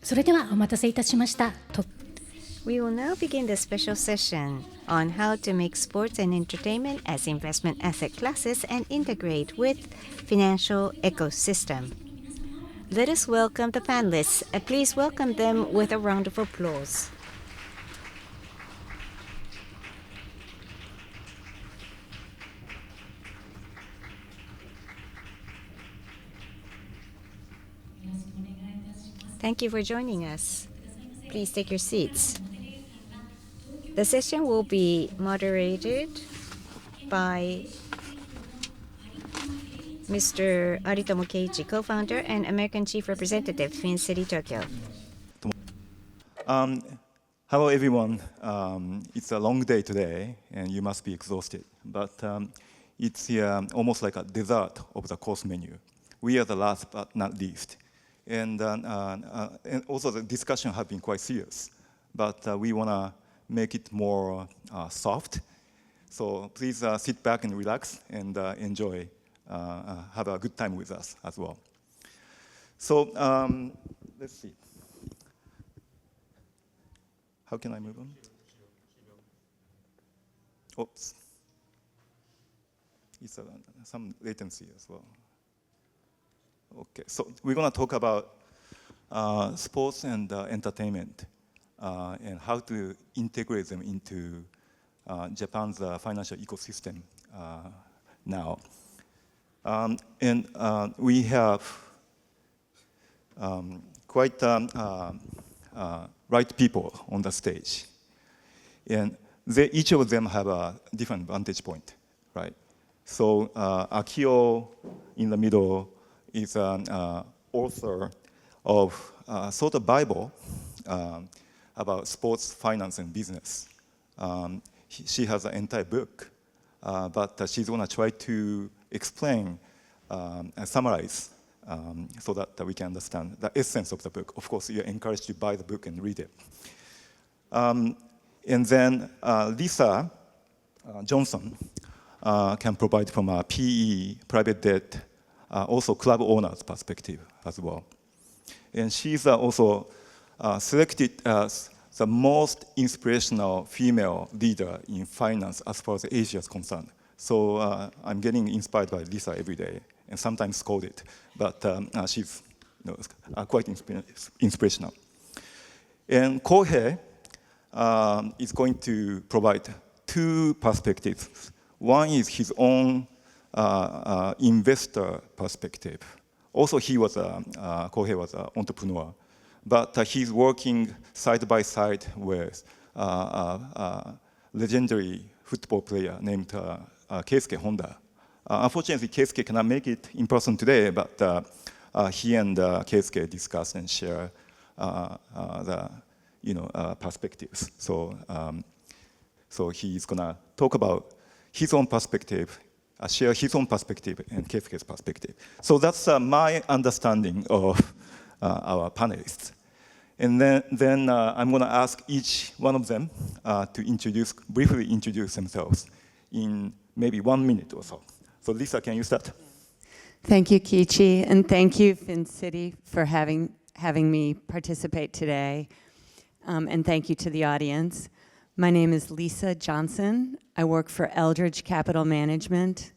それではお待たせいたしました。We will now begin the special session on how to make sports and entertainment as investment asset classes and integrate with financial ecosystem. Let us welcome the panelists. Please welcome them with a round of applause. Thank you for joining us. Please take your seats. The session will be moderated by Mr. Aritomo Keiichi, co-founder and American Chief Representative, FinCity Tokyo. Hello, everyone. It's a long day today, and you must be exhausted. But it's almost like a dessert of the course menu. We are the last but not least. And also the discussion has been quite serious. But we want to make it more soft. So please sit back and relax and enjoy, have a good time with us as well. So let's see. How can I move on? Oops. It's some latency as well. Okay, so we're going to talk about sports and entertainment and how to integrate them into Japan's financial ecosystem now. And we have quite right people on the stage. And each of them have a different vantage point, right? So Akiyo in the middle is an author of sort of Bible about sports, finance, and business. She has an entire book, but she's going to try to explain and summarize so that we can understand the essence of the book. Of course, you're encouraged to buy the book and read it. And then Lisa Johnson can provide from a PE, private debt, also club owner's perspective as well. And she's also selected as the most inspirational female leader in finance as far as Asia is concerned. So I'm getting inspired by Lisa every day, and sometimes scolded, but she's quite inspirational. And Kohei is going to provide two perspectives. One is his own investor perspective. Also, Kohei was an entrepreneur, but he's working side by side with a legendary football player named Keisuke Honda. Unfortunately, Keisuke cannot make it in person today, but he and Keisuke discuss and share the perspectives. So he's gonna talk about his own perspective, share his own perspective and Keisuke's perspective. So that's my understanding of our panelists. And then I'm going to ask each one of them to briefly introduce themselves in maybe 1 minute or so. So Lisa, can you start? Thank you, Keiichi, and thank you, FinCity, for having me participate today. And thank you to the audience. My name is Lisa Johnson. I work for Eldridge Capital Management.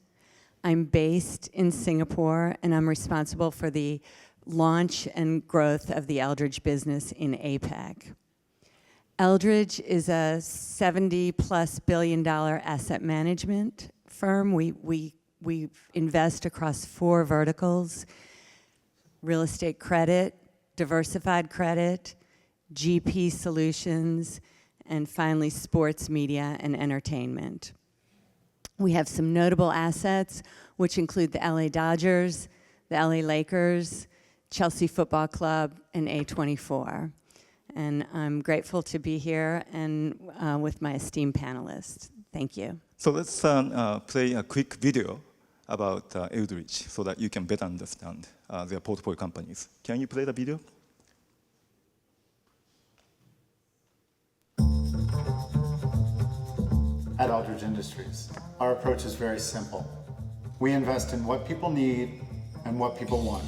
I'm based in Singapore, and I'm responsible for the launch and growth of the Eldridge business in APAC. Eldridge is a $70+ billion asset management firm. We invest across 4 verticals: real estate credit, diversified credit, GP solutions, and finally sports, media, and entertainment. We have some notable assets, which include the LA Dodgers, the LA Lakers, Chelsea Football Club, and A24. And I'm grateful to be here and with my esteemed panelists. Thank you. So let's play a quick video about Eldridge so that you can better understand their portfolio companies. Can you play the video? At Eldridge Industries, our approach is very simple. We invest in what people need and what people want.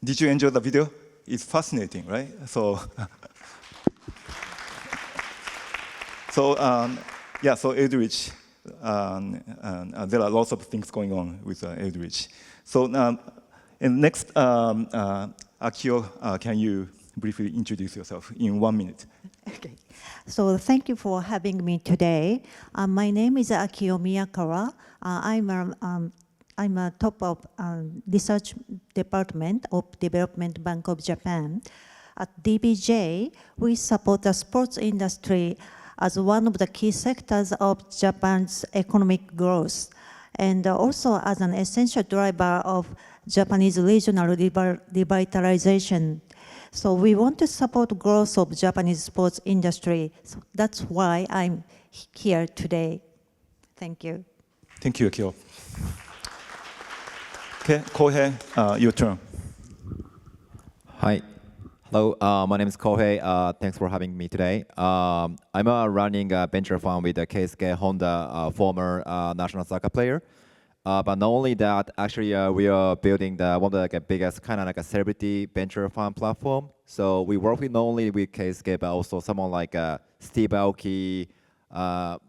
Did you enjoy the video? It's fascinating, right? So, so Eldridge, there are lots of things going on with Eldridge. So, and next, Akiyo, can you briefly introduce yourself in 1 minute? Okay. So thank you for having me today. My name is Akiyo MIYAKAWA. I'm a top of research department of Development Bank of Japan. At DBJ, we support the sports industry as one of the key sectors of Japan's economic growth, and also as an essential driver of Japanese regional revitalization. So we want to support growth of Japanese sports industry. So that's why I'm here today. Thank you. Thank you, Akiyo. Okay, Kohei, your turn. Hi. Hello, my name is Kohei. Thanks for having me today. I'm running a venture fund with Keisuke Honda, former national soccer player. But not only that, actually, we are building one of the biggest kind of like a celebrity venture fund platform. So we work with not only with Keisuke, but also someone like Steve Aoki. I'm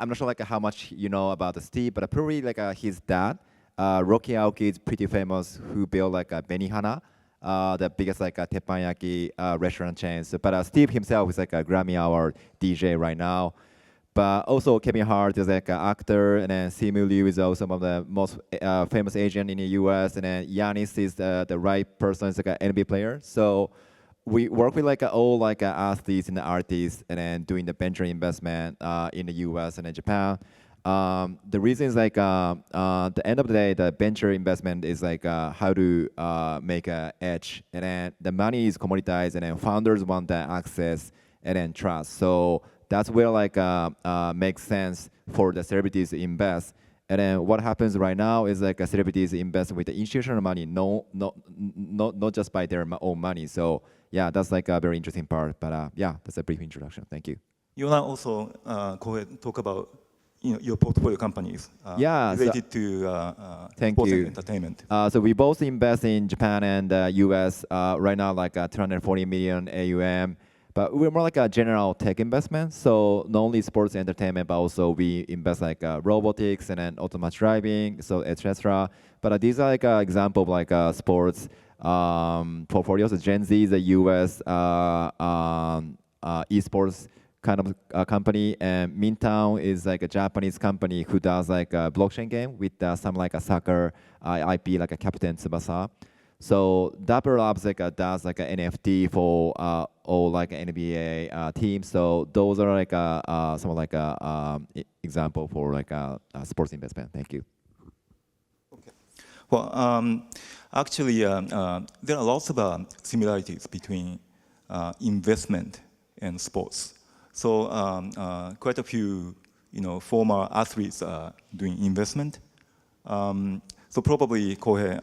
not sure like how much you know about Steve, but probably like his dad, Rocky Aoki, is pretty famous, who built like Benihana, the biggest like teppanyaki restaurant chain. So, but Steve himself is like a Grammy Award DJ right now. But also Kevin Hart is like an actor, and then Simu Liu is also one of the most famous Asian in the US, and then Giannis is the right person, is like an NBA player. So we work with like all like athletes and artists, and then doing the venture investment in the US and in Japan. The reason is like the end of the day, the venture investment is like how to make an edge, and then the money is commoditized, and then founders want that access and then trust. So that's where like makes sense for the celebrities to invest. And then what happens right now is like celebrities invest with the institutional money, not just by their own money. So yeah, that's like a very interesting part. But yeah, that's a brief introduction. Thank you. You want to also go ahead and talk about your portfolio companies related to sports and entertainment. So we both invest in Japan and US right now, like 240 million AUM. But we're more like a general tech investment. So not only sports and entertainment, but also we invest like robotics and then autonomous driving, so etc. But these are like an example of like sports portfolios. So Gen Z is a US esports kind of company, and Mintown is like a Japanese company who does like a blockchain game with some like a soccer IP, like a Captain Tsubasa. So Dapper Labs like does like an NFT for all like NBA teams. So those are like some like example for like sports investment. Thank you. Okay. Well, actually, there are lots of similarities between investment and sports. So quite a few, former athletes are doing investment. So probably, Kohei,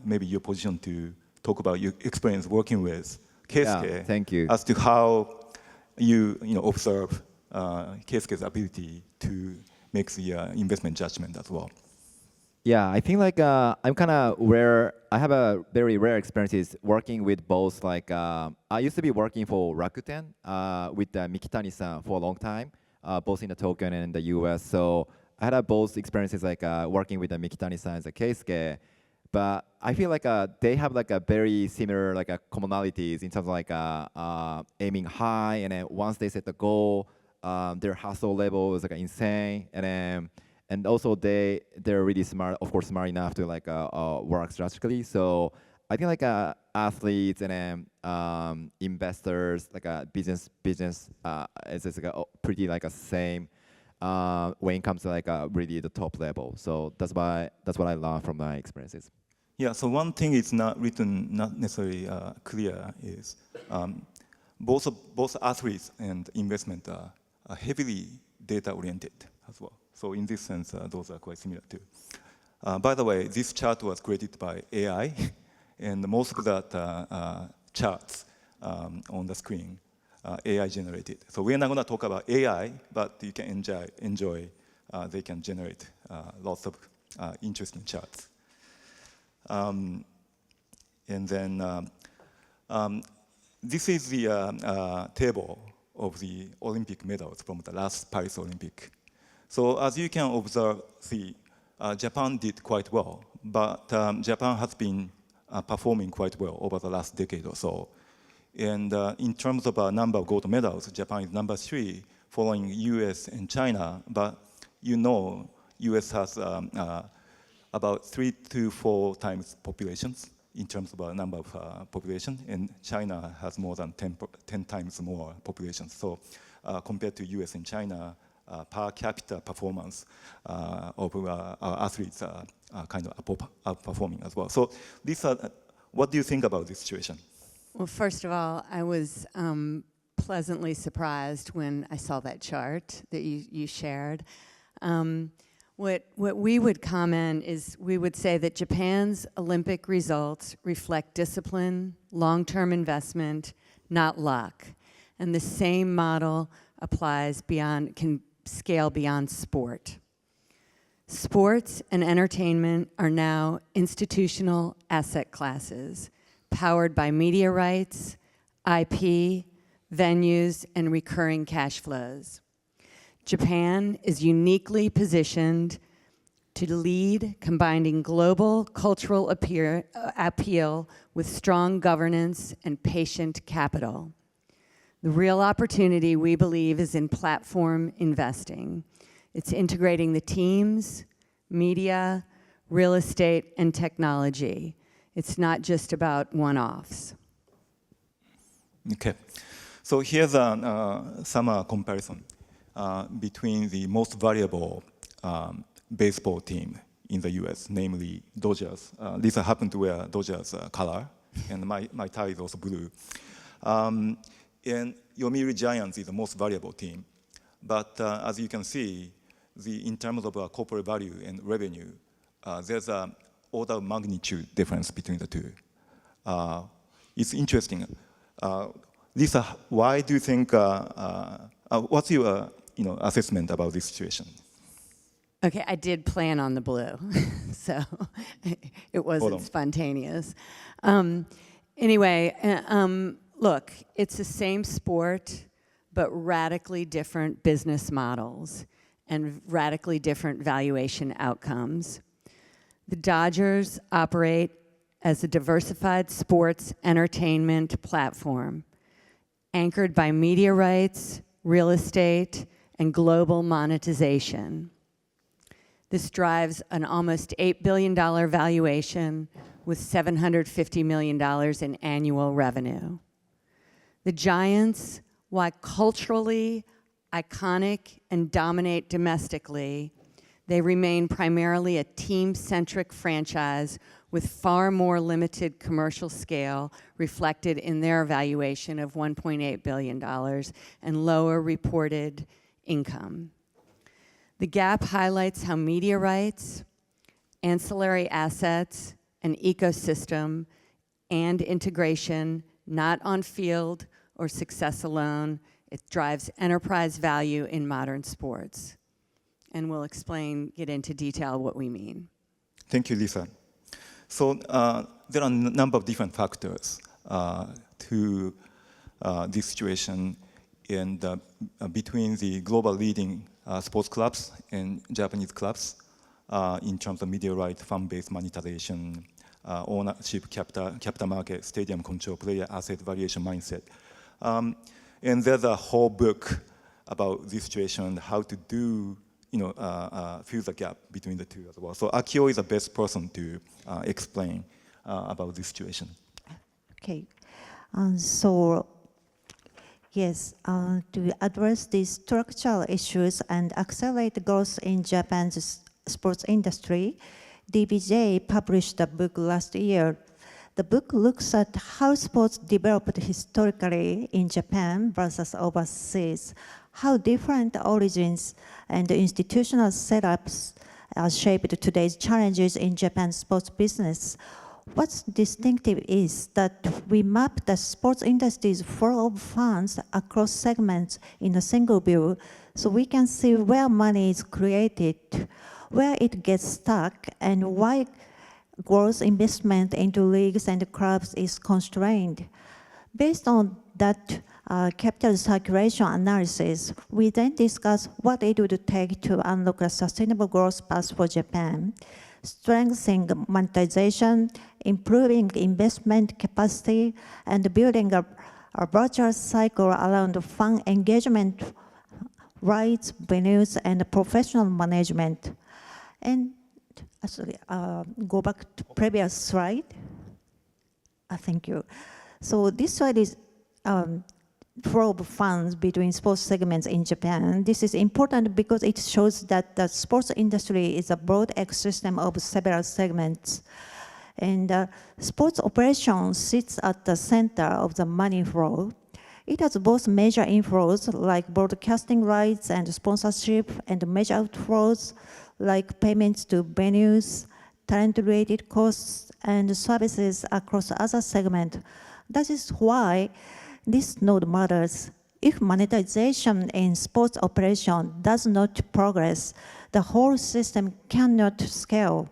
maybe your position to talk about your experience working with Keisuke. Thank you. As to how you observe Keisuke's ability to make the investment judgment as well. Yeah, I think like I'm kind of rare. I have a very rare experiences working with both. Like I used to be working for Rakuten with Mikitani-san for a long time, both in the Tokyo and in the US. So I had both experiences like working with Mikitani-san as a Keisuke, but I feel like they have like a very similar like commonalities in terms of like aiming high, and then once they set the goal, their hustle level is like insane, and also they're really smart, of course, smart enough to like work strategically. So I think like athletes and investors, like business is like pretty like a same. When it comes to like really the top level. So that's what I learned from my experiences. Yeah, so one thing is not necessarily clear is both athletes and investment are heavily data oriented as well. So in this sense, those are quite similar too. By the way, this chart was created by AI, and most of that charts on the screen AI generated. So we're not going to talk about AI, but you can enjoy they can generate lots of interesting charts. And then this is the table of the Olympic medals from the last Paris Olympic. So as you can observe, see, Japan did quite well, but Japan has been performing quite well over the last decade or so. And in terms of number of gold medals, Japan is number 3, following US and China. But you know, US has about 3 to 4 times populations in terms of number of population, and China has more than 10 times more population. So compared to US and China, per capita performance of our athletes are kind of outperforming as well. So Lisa, what do you think about this situation? Well, first of all, I was pleasantly surprised when I saw that chart that you shared. What we would comment is we would say that Japan's Olympic results reflect discipline, long-term investment, not luck. And the same model applies beyond, can scale beyond sport. Sports and entertainment are now institutional asset classes, powered by media rights, IP, venues, and recurring cash flows. Japan is uniquely positioned to lead, combining global cultural appeal with strong governance and patient capital. The real opportunity, we believe, is in platform investing. It's integrating the teams, media, real estate, and technology. It's not just about one-offs. Okay, so here's some comparison between the most valuable baseball team in the US, namely Dodgers. Lisa happened to wear Dodgers color, and my tie is also blue. And Yomiuri Giants is the most valuable team. But as you can see, in terms of corporate value and revenue, there's an order of magnitude difference between the two. It's interesting. Lisa, why do you think, what's your assessment about this situation? Okay, I did plan on the blue, so it wasn't spontaneous. Anyway, look, it's the same sport, but radically different business models and radically different valuation outcomes. The Dodgers operate as a diversified sports entertainment platform, anchored by media rights, real estate, and global monetization. This drives an almost $8 billion valuation with $750 million in annual revenue. The Giants, while culturally iconic and dominate domestically, they remain primarily a team-centric franchise with far more limited commercial scale reflected in their valuation of $1.8 billion and lower reported income. The gap highlights how media rights, ancillary assets, and ecosystem and integration, not on field or success alone, it drives enterprise value in modern sports. And we'll get into detail what we mean. Thank you, Lisa. So there are a number of different factors to this situation and between the global leading sports clubs and Japanese clubs in terms of media rights, fan-based monetization, ownership, capital market, stadium control, player asset valuation mindset. And there's a whole book about this situation and how to do, fill the gap between the two as well. So Akiyo is the best person to explain about this situation. Okay, so yes, to address these structural issues and accelerate growth in Japan's sports industry, DBJ published a book last year. The book looks at how sports developed historically in Japan versus overseas, how different origins and institutional setups shaped today's challenges in Japan's sports business. What's distinctive is that we map the sports industry's flow of funds across segments in a single view, so we can see where money is created, where it gets stuck, and why gross investment into leagues and clubs is constrained. Based on that capital circulation analysis, we then discuss what it would take to unlock a sustainable growth path for Japan, strengthening monetization, improving investment capacity, and building a virtuous cycle around fan engagement, rights, venues, and professional management. And go back to previous slide. Thank you. So this slide is flow of funds between sports segments in Japan. This is important because it shows that the sports industry is a broad ecosystem of several segments. And sports operations sits at the center of the money flow. It has both major inflows like broadcasting rights and sponsorship, and major outflows like payments to venues, talent-related costs, and services across other segments. That is why this node matters. If monetization in sports operation does not progress, the whole system cannot scale.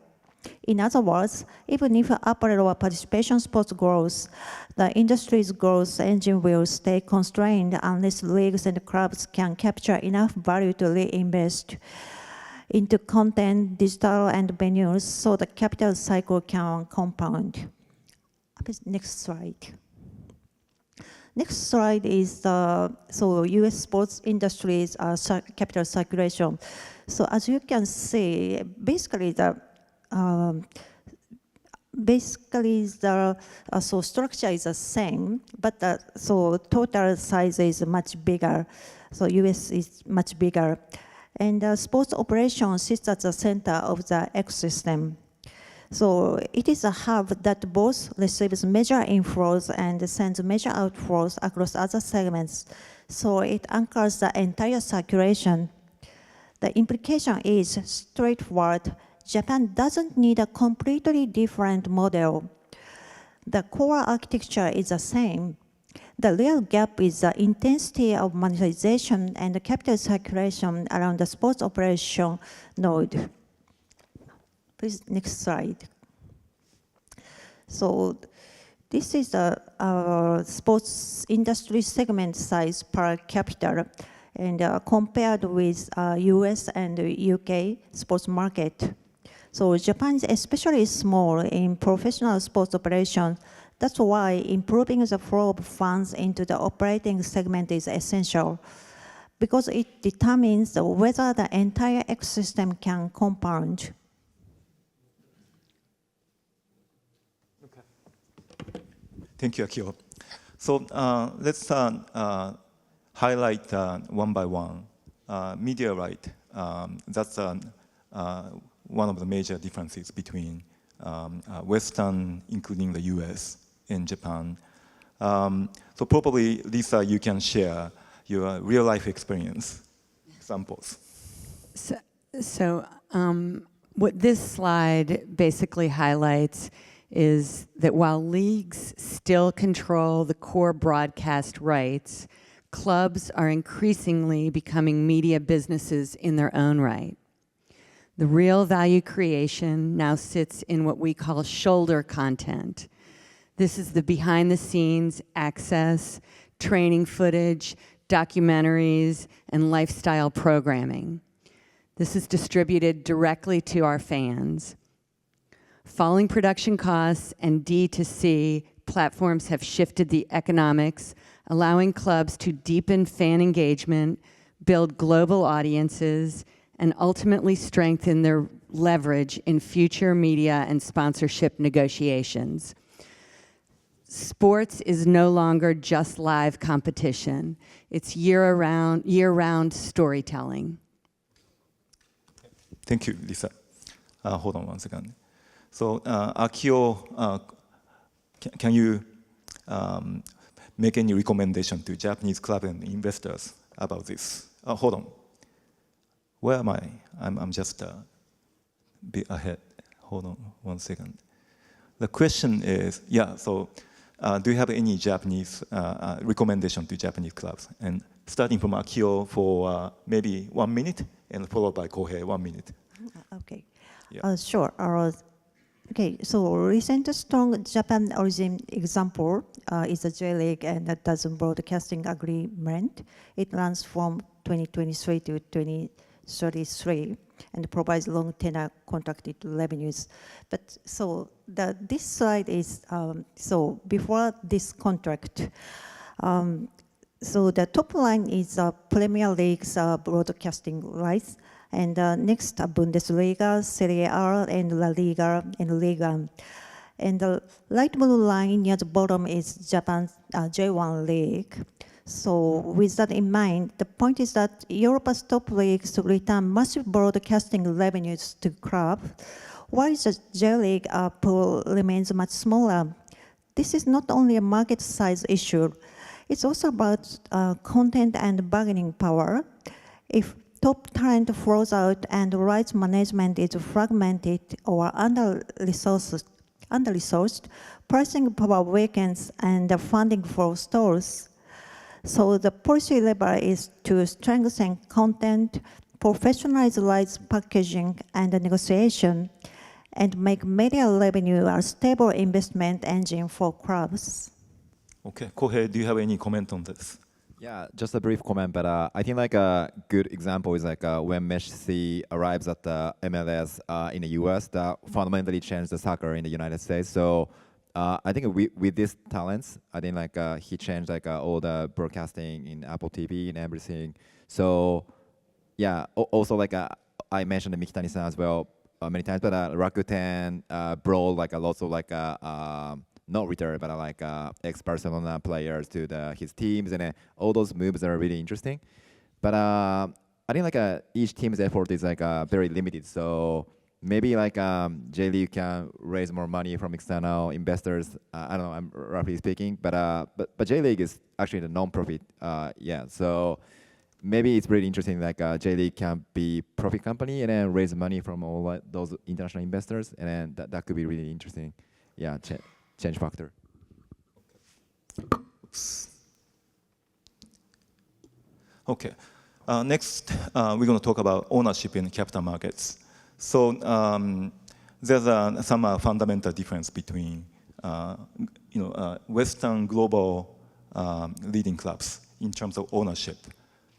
In other words, even if apparel or participation sports grows, the industry's growth engine will stay constrained unless leagues and clubs can capture enough value to reinvest into content, digital, and venues so the capital cycle can compound. Next slide. Next slide is U.S. sports industry's capital circulation. So as you can see, basically the structure is the same, but total size is much bigger. So U.S. is much bigger. And sports operation sits at the center of the ecosystem. So it is a hub that both receives major inflows and sends major outflows across other segments. So it anchors the entire circulation. The implication is straightforward. Japan doesn't need a completely different model. The core architecture is the same. The real gap is the intensity of monetization and the capital circulation around the sports operation node. Please, next slide. So this is the sports industry segment size per capita, and compared with US and UK sports market. So Japan is especially small in professional sports operations. That's why improving the flow of funds into the operating segment is essential, because it determines whether the entire ecosystem can compound. Thank you, Akiyo. So let's highlight one by one. Media right, that's one of the major differences between Western, including the US, and Japan. So probably, Lisa, you can share your real-life experience examples. So what this slide basically highlights is that while leagues still control the core broadcast rights, clubs are increasingly becoming media businesses in their own right. The real value creation now sits in what we call shoulder content. This is the behind-the-scenes access, training footage, documentaries, and lifestyle programming. This is distributed directly to our fans. Falling production costs and D2C platforms have shifted the economics, allowing clubs to deepen fan engagement, build global audiences, and ultimately strengthen their leverage in future media and sponsorship negotiations. Sports is no longer just live competition. It's year-round storytelling. Thank you, Lisa. Hold on one second. So, Akiyo, can you make any recommendation to Japanese club and investors about this? Hold on. Where am I? I'm just a bit ahead. Hold on one second. The question is, so do you have any Japanese recommendation to Japanese clubs? And starting from Akiyo for maybe 1 minute, and followed by Kohei, 1 minute. Okay. Yeah. Sure. Okay, so recent strong Japan origin example is the J-League and that doesn't broadcasting agreement. It runs from 2023 to 2033 and provides long tenor contracted revenues. But so this slide is, so before this contract, so the top line is Premier League's broadcasting rights. And next, Bundesliga, Serie A, and La Liga, and Liga. And the light blue line near the bottom is Japan's J1 league. So with that in mind, the point is that Europe's top leagues return massive broadcasting revenues to clubs, while the J-League pool remains much smaller. This is not only a market size issue, it's also about content and bargaining power. If top talent flows out and rights management is fragmented or under-resourced, pricing power weakens and the funding flow stalls. So the policy lever is to strengthen content, professionalize rights packaging and negotiation, and make media revenue a stable investment engine for clubs. Okay, Kohei, do you have any comment on this? Yeah, just a brief comment, but I think like a good example is like when Messi arrives at the MLS in the US, that fundamentally changed the soccer in the United States. So I think with these talents, I think like he changed like all the broadcasting in Apple TV and everything. So yeah, also like I mentioned Mikitani-san as well many times, but Rakuten brought like a lot of like not return, but like ex-Barcelona players to his teams, and all those moves are really interesting. But I think like each team's effort is like very limited, so maybe like J-League can raise more money from external investors. I don't know, I'm roughly speaking, but J-League is actually the non-profit, yeah. So maybe it's really interesting like J-League can be profit company and then raise money from all those international investors, and then that could be really interesting, yeah. Change factor. Okay. Next, we're going to talk about ownership in capital markets. So there's some fundamental difference between Western global leading clubs in terms of ownership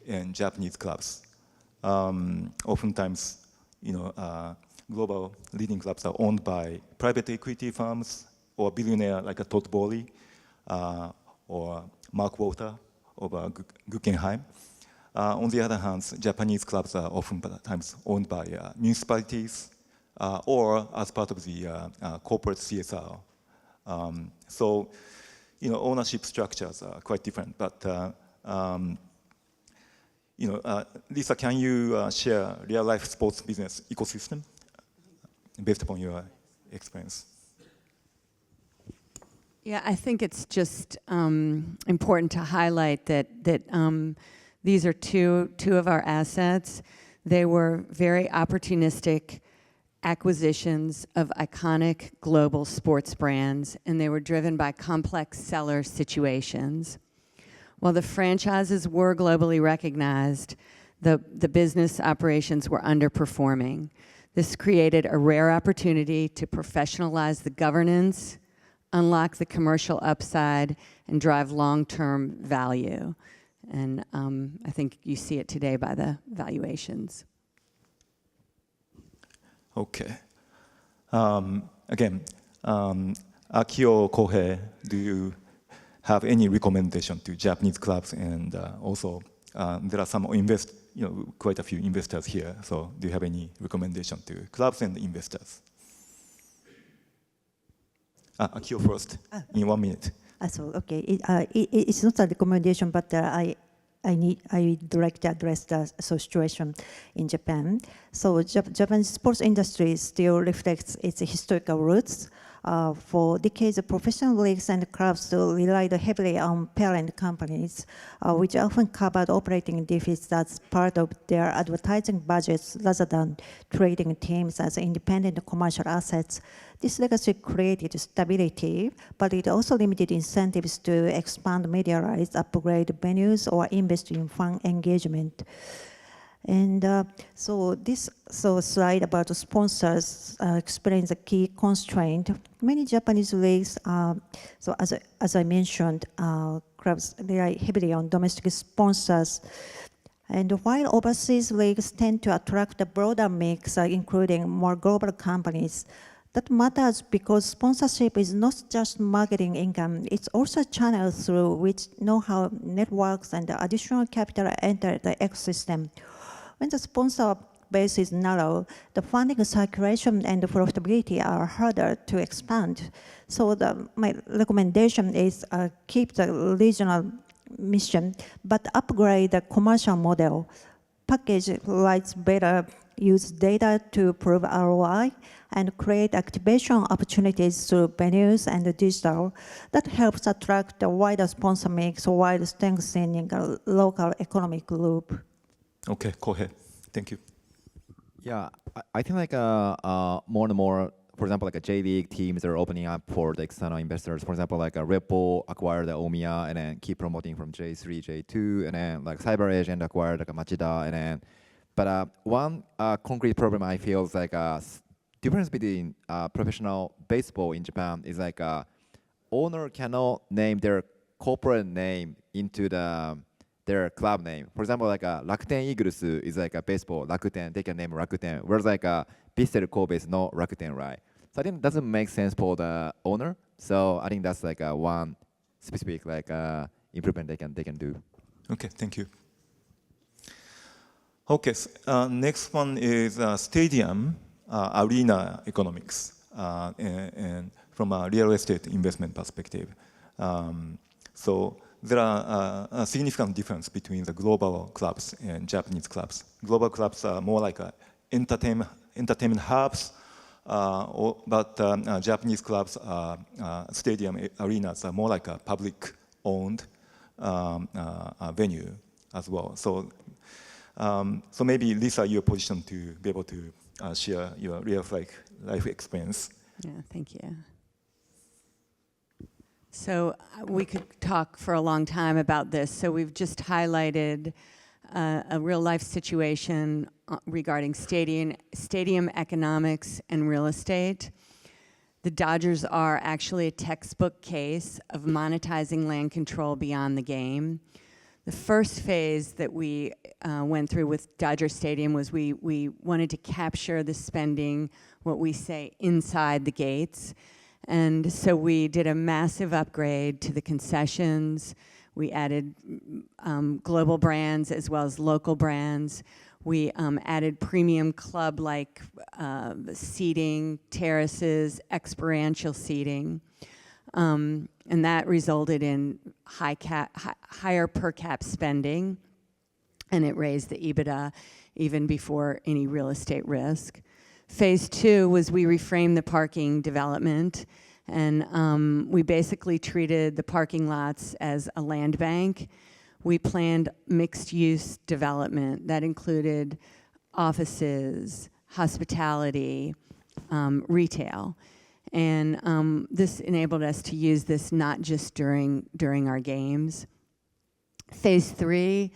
and Japanese clubs. Oftentimes, global leading clubs are owned by private equity firms or billionaire like a Todd Bowley or Mark Walter of Guggenheim. On the other hand, Japanese clubs are oftentimes owned by municipalities or as part of the corporate CSR. So, ownership structures are quite different. But, Lisa, can you share real-life sports business ecosystem based upon your experience? Yeah, I think it's just important to highlight that these are two of our assets. They were very opportunistic acquisitions of iconic global sports brands, and they were driven by complex seller situations. While the franchises were globally recognized, the business operations were underperforming. This created a rare opportunity to professionalize the governance, unlock the commercial upside, and drive long-term value. And I think you see it today by the valuations. Okay. Again, Akiyo, Kohei, do you have any recommendation to Japanese clubs? And also, there are some quite a few investors here. So, do you have any recommendation to clubs and investors? Akiyo first, in 1 minute. So, okay, it's not a recommendation, but I would like to address the situation in Japan. So Japan's sports industry still reflects its historical roots. For decades, professional leagues and clubs relied heavily on parent companies, which often covered operating deficits as part of their advertising budgets rather than trading teams as independent commercial assets. This legacy created stability, but it also limited incentives to expand media rights, upgrade venues, or invest in fan engagement. And so this slide about the sponsors explains the key constraint. Many Japanese leagues, so as I mentioned, clubs rely heavily on domestic sponsors. And while overseas leagues tend to attract a broader mix, including more global companies, that matters because sponsorship is not just marketing income, it's also a channel through which know-how, networks, and additional capital enter the ecosystem. When the sponsor base is narrow, the funding circulation and the profitability are harder to expand. So my recommendation is keep the regional mission, but upgrade the commercial model. Package rights better, use data to prove ROI, and create activation opportunities through venues and digital. That helps attract a wider sponsor mix while strengthening a local economic loop. Okay, go ahead. Thank you. Yeah, I think like more and more, for example, like a J League teams are opening up for the external investors. For example, like a Red Bull acquired the Omiya and then keep promoting from J3, J2, and then like Cyber Agent acquired like a Machida, and then. But one concrete problem I feel is like difference between professional baseball in Japan is like owner cannot name their corporate name into their club name. For example, like Rakuten Eagles is like a baseball, Rakuten, they can name Rakuten, whereas like Vissel Kobe is not Rakuten, right? So I think it doesn't make sense for the owner. So I think that's like one specific like improvement they can do. Okay, thank you. Okay, next one is stadium arena economics, and from a real estate investment perspective. So there are a significant difference between the global clubs and Japanese clubs. Global clubs are more like entertainment hubs, but Japanese clubs, stadium arenas are more like a public-owned venue as well. So maybe Lisa, you're positioned to be able to share your real life experience. Yeah, thank you. So we could talk for a long time about this. So we've just highlighted a real life situation regarding stadium economics and real estate. The Dodgers are actually a textbook case of monetizing land control beyond the game. The first phase that we went through with Dodger Stadium was we wanted to capture the spending, what we say, inside the gates. And so we did a massive upgrade to the concessions. We added global brands as well as local brands. We added premium club-like seating, terraces, experiential seating. And that resulted in higher per cap spending, and it raised the EBITDA even before any real estate risk. Phase 2 was we reframed the parking development, and we basically treated the parking lots as a land bank. We planned mixed-use development that included offices, hospitality, retail. And this enabled us to use this not just during our games. Phase 3,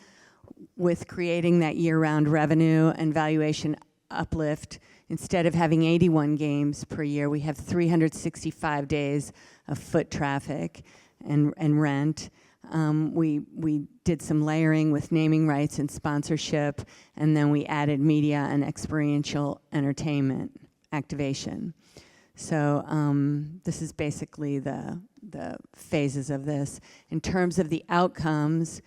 with creating that year-round revenue and valuation uplift, instead of having 81 games per year, we have 365 days of foot traffic and rent. We did some layering with naming rights and sponsorship, and then we added media and experiential entertainment activation. So this is basically the phases of this. In terms of the outcomes,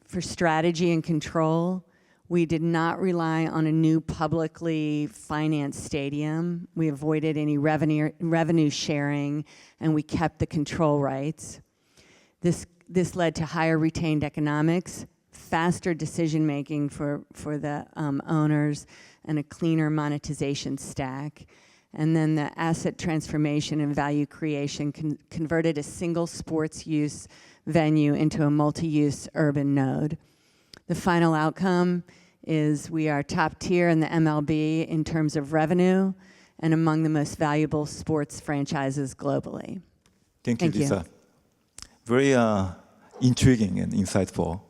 for strategy and control, we did not rely on a new publicly financed stadium. We avoided any revenue sharing, and we kept the control rights. This led to higher retained economics, faster decision-making for the owners, and a cleaner monetization stack. And then the asset transformation and value creation converted a single sports use venue into a multi-use urban node. The final outcome is we are top tier in the MLB in terms of revenue and among the most valuable sports franchises globally. Thank you, Lisa. Very intriguing and insightful.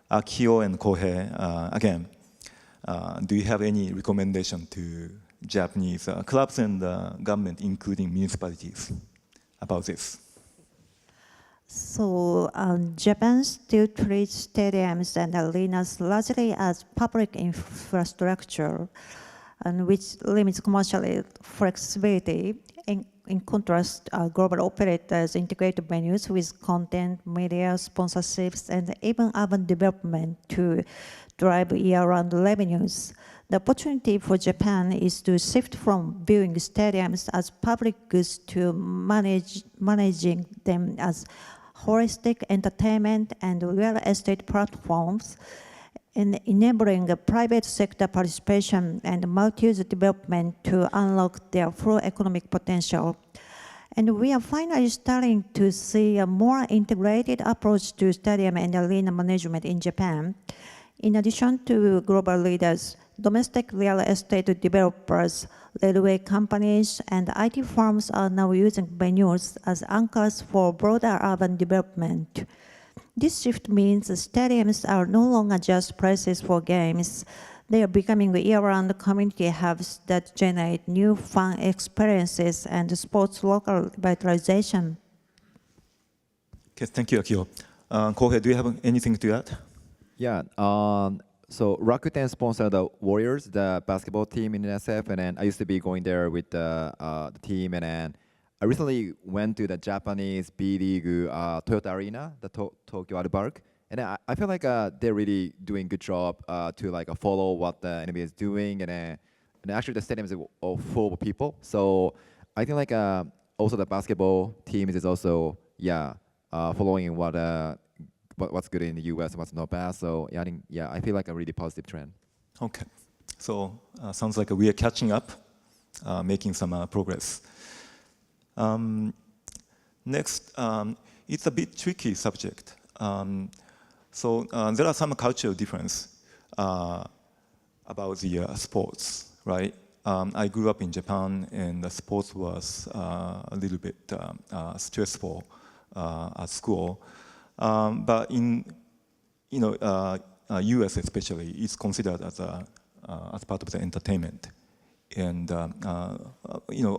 Akiyo and Kohei, again, do you have any recommendation to Japanese clubs and government, including municipalities, about this? So Japan still treats stadiums and arenas largely as public infrastructure, and which limits commercial flexibility. In contrast, global operators integrate venues with content, media, sponsorships, and even urban development to drive year-round revenues. The opportunity for Japan is to shift from viewing stadiums as public goods to managing them as holistic entertainment and real estate platforms, in enabling private sector participation and multi-use development to unlock their full economic potential. And we are finally starting to see a more integrated approach to stadium and arena management in Japan. In addition to global leaders, domestic real estate developers, railway companies, and IT firms are now using venues as anchors for broader urban development. This shift means stadiums are no longer just places for games. They are becoming year-round community hubs that generate new fun experiences and sports local revitalization. Okay, thank you, Akiyo. Kohei, do you have anything to add? Yeah. So Rakuten sponsored the Warriors, the basketball team in NSF, and then I used to be going there with the team, and then I recently went to the Japanese B League Toyota Arena, the Tokyo Park, and I feel like they're really doing a good job to like follow what the NBA is doing, and actually the stadium is all full of people. So I think like also the basketball team is also following what's good in the US and what's not bad. So I feel like a really positive trend. Okay, so sounds like we are catching up, making some progress. Next, it's a bit tricky subject. So there are some cultural difference about the sports, right? I grew up in Japan, and the sports was a little bit stressful at school. But in US especially, it's considered as part of the entertainment, and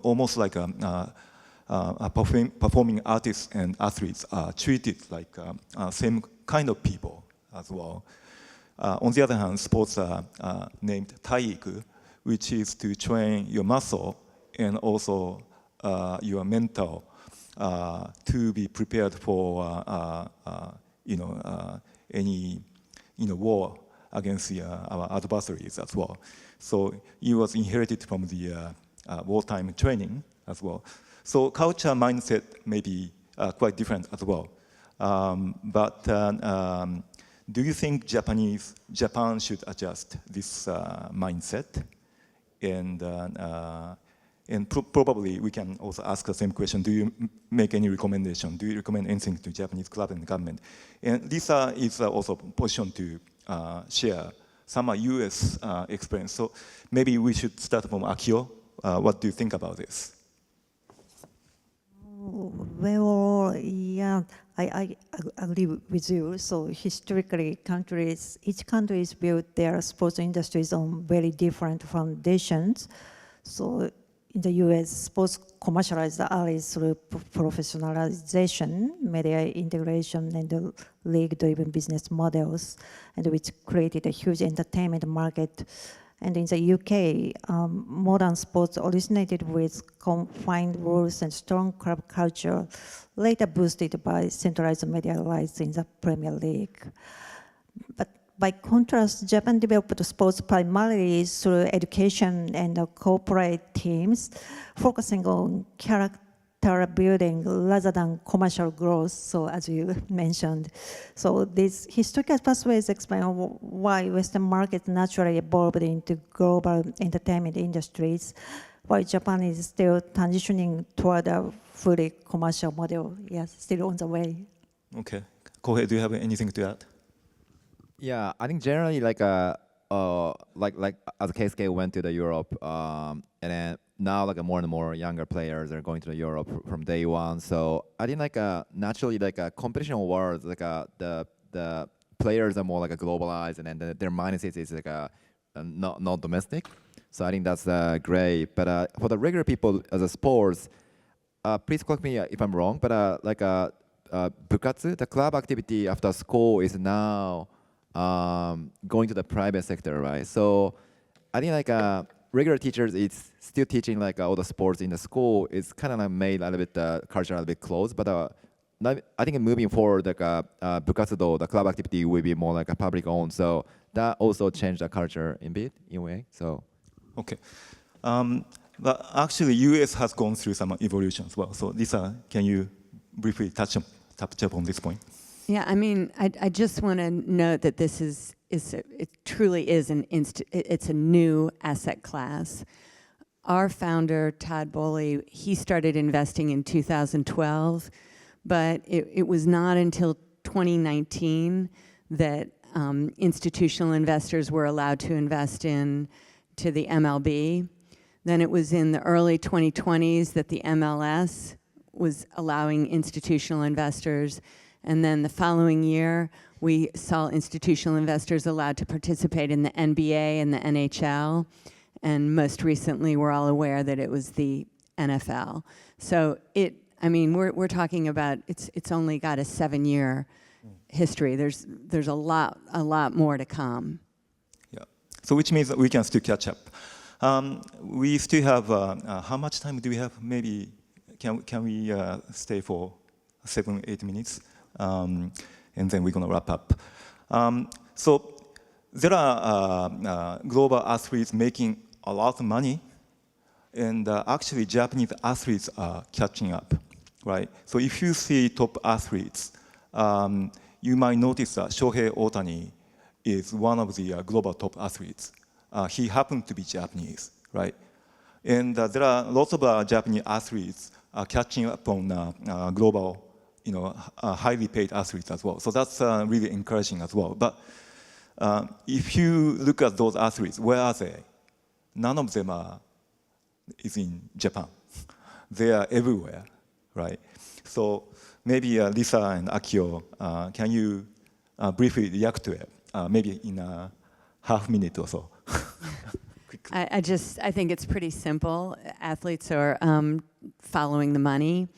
almost like performing artists and athletes are treated like same kind of people as well. On the other hand, sports are named taiiku, which is to train your muscle and also your mental to be prepared for any war against our adversaries as well. So it was inherited from the wartime training as well. So culture mindset may be quite different as well. But do you think Japan should adjust this mindset? And probably we can also ask the same question. Do you make any recommendation? Do you recommend anything to Japanese club and government? And Lisa is also positioned to share some US experience. So maybe we should start from Akiyo. What do you think about this? Well, yeah, I agree with you. So historically, each country has built their sports industries on very different foundations. So in the US, sports commercialized early through professionalization, media integration, and the league-driven business models, and which created a huge entertainment market. And in the UK, modern sports originated with confined rules and strong club culture, later boosted by centralized media rights in the Premier League. But by contrast, Japan developed sports primarily through education and corporate teams, focusing on character building rather than commercial growth, so as you mentioned. So these historical pathways explain why Western markets naturally evolved into global entertainment industries, while Japan is still transitioning toward a fully commercial model. Yes, still on the way. Okay. Kohei, do you have anything to add? Yeah, I think generally like as KSK went to the Europe, and then now like more and more younger players are going to the Europe from day one. So I think like naturally like a competition awards, like the players are more like a globalized, and then their mindset is like not domestic. So I think that's great. But for the regular people as a sports, please correct me if I'm wrong. But bukatsu, the club activity after school is now going to the private sector, right? So I think like regular teachers is still teaching like all the sports in the school. It's kind of like made a little bit culture a little bit close, but I think moving forward, like bukatsudo, the club activity will be more like a public owned. So that also changed the culture in a way. So Okay. But actually, US has gone through some evolution as well. So Lisa, can you briefly touch upon this point? Yeah, I mean, I just want to note that this it truly is it's a new asset class. Our founder, Todd Bowley, he started investing in 2012, but it was not until 2019 that institutional investors were allowed to invest to the MLB. Then it was in the early 2020s that the MLS was allowing institutional investors. And then the following year, we saw institutional investors allowed to participate in the NBA and the NHL. And most recently, we're all aware that it was the NFL. So we're talking about, it's only got a 7-year history. There's a lot more to come. Yeah. So which means that we can still catch up. We still have, how much time do we have? Maybe, can we stay for 7-8 minutes? And then we're gonna wrap up. So there are global athletes making a lot of money, and actually Japanese athletes are catching up, right? So if you see top athletes, you might notice that Shohei Ohtani is one of the global top athletes. He happened to be Japanese, right? And there are lots of Japanese athletes catching up on global, highly paid athletes as well. So that's really encouraging as well. But if you look at those athletes, where are they? None of them is in Japan. They are everywhere, right? So maybe Lisa and Akiyo, can you briefly react to it? Maybe in a half minute or so. I think it's pretty simple. Athletes are following the money,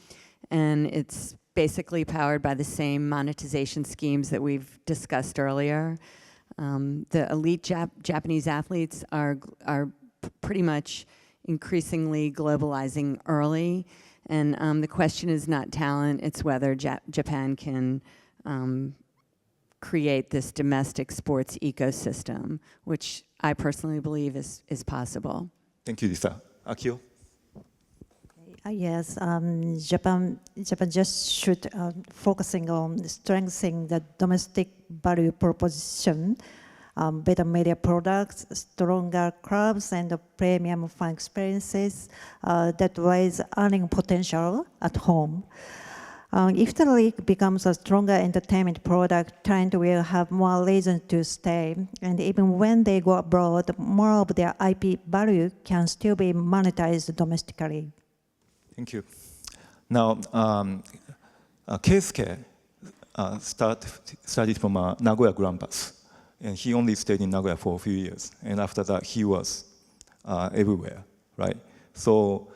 and it's basically powered by the same monetization schemes that we've discussed earlier. The elite Japanese athletes are pretty much increasingly globalizing early, and the question is not talent, it's whether Japan can create this domestic sports ecosystem, which I personally believe is possible. Thank you, Lisa. Akiyo? Yes, Japan just should focusing on strengthening the domestic value proposition, better media products, stronger clubs, and premium fan experiences that raise earning potential at home. If the league becomes a stronger entertainment product, talent will have more reason to stay. And even when they go abroad, more of their IP value can still be monetized domestically. Thank you. Now, Keisuke started from Nagoya Grampus, and he only stayed in Nagoya for a few years. And after that, he was everywhere, right? So,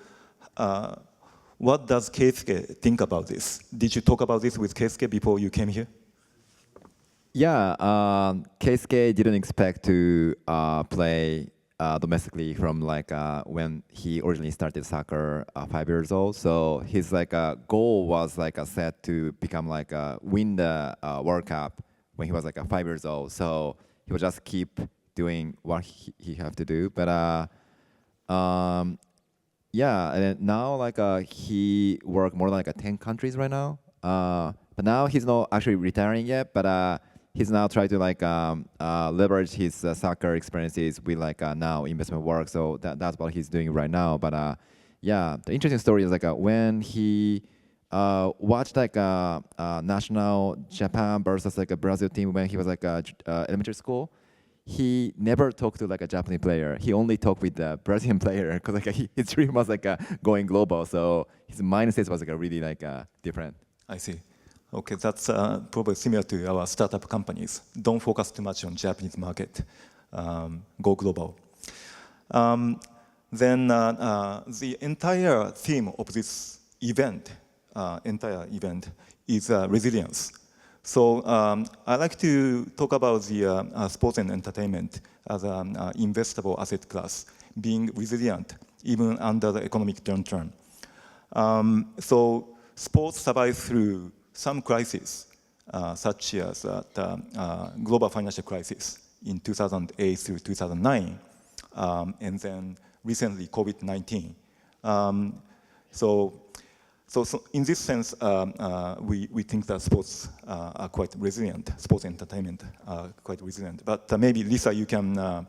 what does Keisuke think about this? Did you talk about this with Keisuke before you came here? yeah, Keisuke didn't expect to play domestically from when he originally started soccer 5 years old. So his goal was set to become win the World Cup when he was 5 years old. So he would just keep doing what he have to do. But yeah, and now he work more than 10 countries right now. But now he's not actually retiring yet. But he's now trying to leverage his soccer experiences with now investment work. So that's what he's doing right now. But yeah, the interesting story is when he watched national Japan versus a Brazil team when he was elementary school. He never talked to a Japanese player. He only talked with the Brazilian player because his dream was going global. So his mindset was really different. I see. Okay, that's probably similar to our startup companies. Don't focus too much on Japanese market. Go global. Then the entire theme of this event, is resilience. So I like to talk about the sports and entertainment as an investable asset class, being resilient even under the economic downturn. So sports survives through some crises, such as the global financial crisis in 2008 through 2009, and then recently COVID-19. So in this sense, we think that sports are quite resilient. Sports entertainment are quite resilient. But maybe Lisa, you can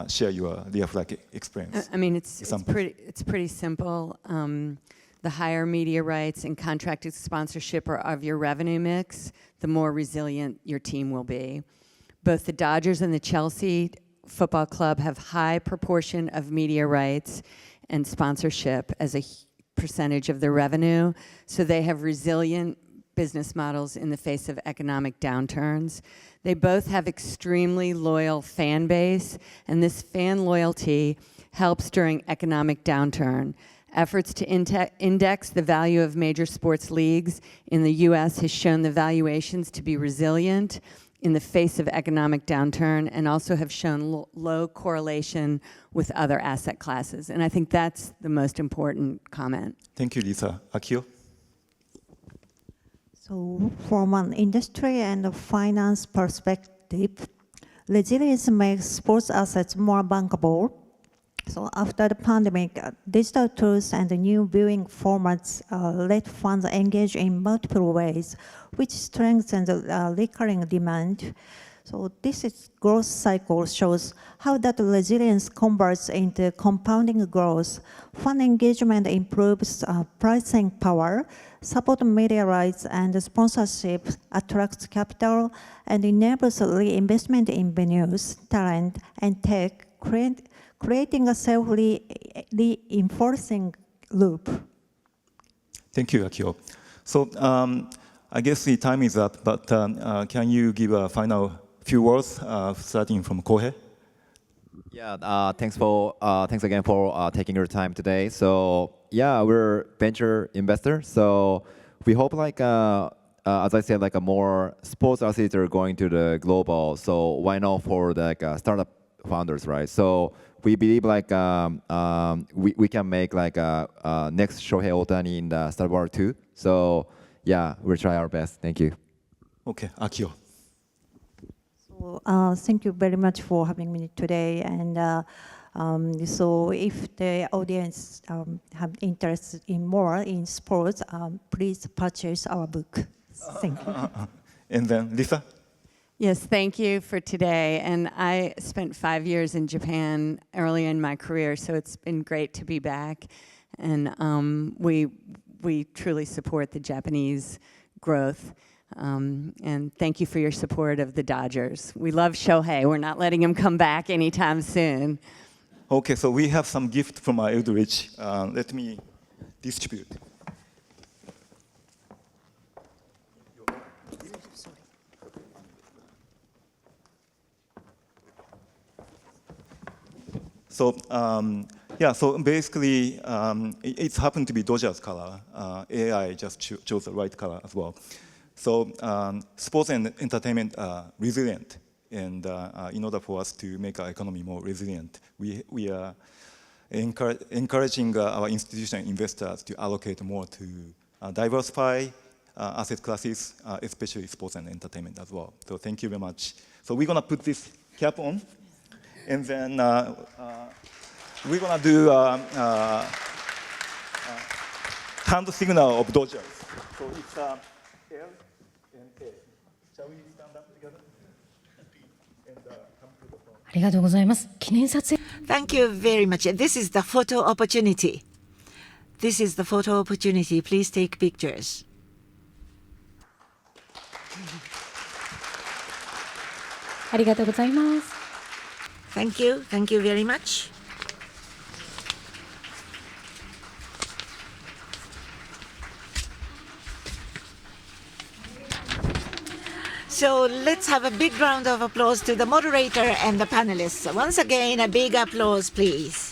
share your real-life experience. I mean, it's pretty simple. The higher media rights and contracted sponsorship of your revenue mix, the more resilient your team will be. Both the Dodgers and the Chelsea Football Club have high proportion of media rights and sponsorship as a percentage of their revenue, so they have resilient business models in the face of economic downturns. They both have extremely loyal fan base, and this fan loyalty helps during economic downturn. Efforts to index the value of major sports leagues in the US has shown the valuations to be resilient in the face of economic downturn, and also have shown low correlation with other asset classes. And I think that's the most important comment. Thank you, Lisa. Akiyo? So from an industry and a finance perspective, resilience makes sports assets more bankable. So after the pandemic, digital tools and the new viewing formats let fans engage in multiple ways, which strengthens the recurring demand. So this growth cycle shows how that resilience converts into compounding growth. Fan engagement improves pricing power, support media rights and sponsorship attracts capital, and enables reinvestment in venues, talent, and tech, creating a self-reinforcing loop. Thank you, Akiyo. So I guess the time is up, but can you give a final few words, starting from Kohei? Yeah, thanks again for taking your time today. So yeah, we're venture investors. So we hope as I said, a more sports assets are going to the global. So why not for the startup founders, right? So we believe we can make next Shohei Ohtani in the startup world too. So yeah, we'll try our best. Thank you. Okay, Akiyo. So, thank you very much for having me today. And so if the audience have interest in more in sports, please purchase our book. Thank you. And then Lisa? Yes, thank you for today. And I spent 5 years in Japan early in my career, so it's been great to be back. And we truly support the Japanese growth. And thank you for your support of the Dodgers. We love Shohei. We're not letting him come back anytime soon. Okay, so we have some gift from Eldridge. Let me distribute. So yeah, so basically it's happened to be Dodgers color. AI just chose the right color as well. So sports and entertainment are resilient, and in order for us to make our economy more resilient, we are encouraging our institutional investors to allocate more to diversify asset classes, especially sports and entertainment as well. So thank you very much. So we're gonna put this cap on, and then we're gonna do hand signal of Dodgers. So it's L and A. Shall we stand up together? And come to the front. ありがとうございます。記念撮影。 Thank you very much. This is the photo opportunity. This is the photo opportunity. Please take pictures. ありがとうございます。 Thank you. Thank you very much. So let's have a big round of applause to the moderator and the panelists. Once again, a big applause, please.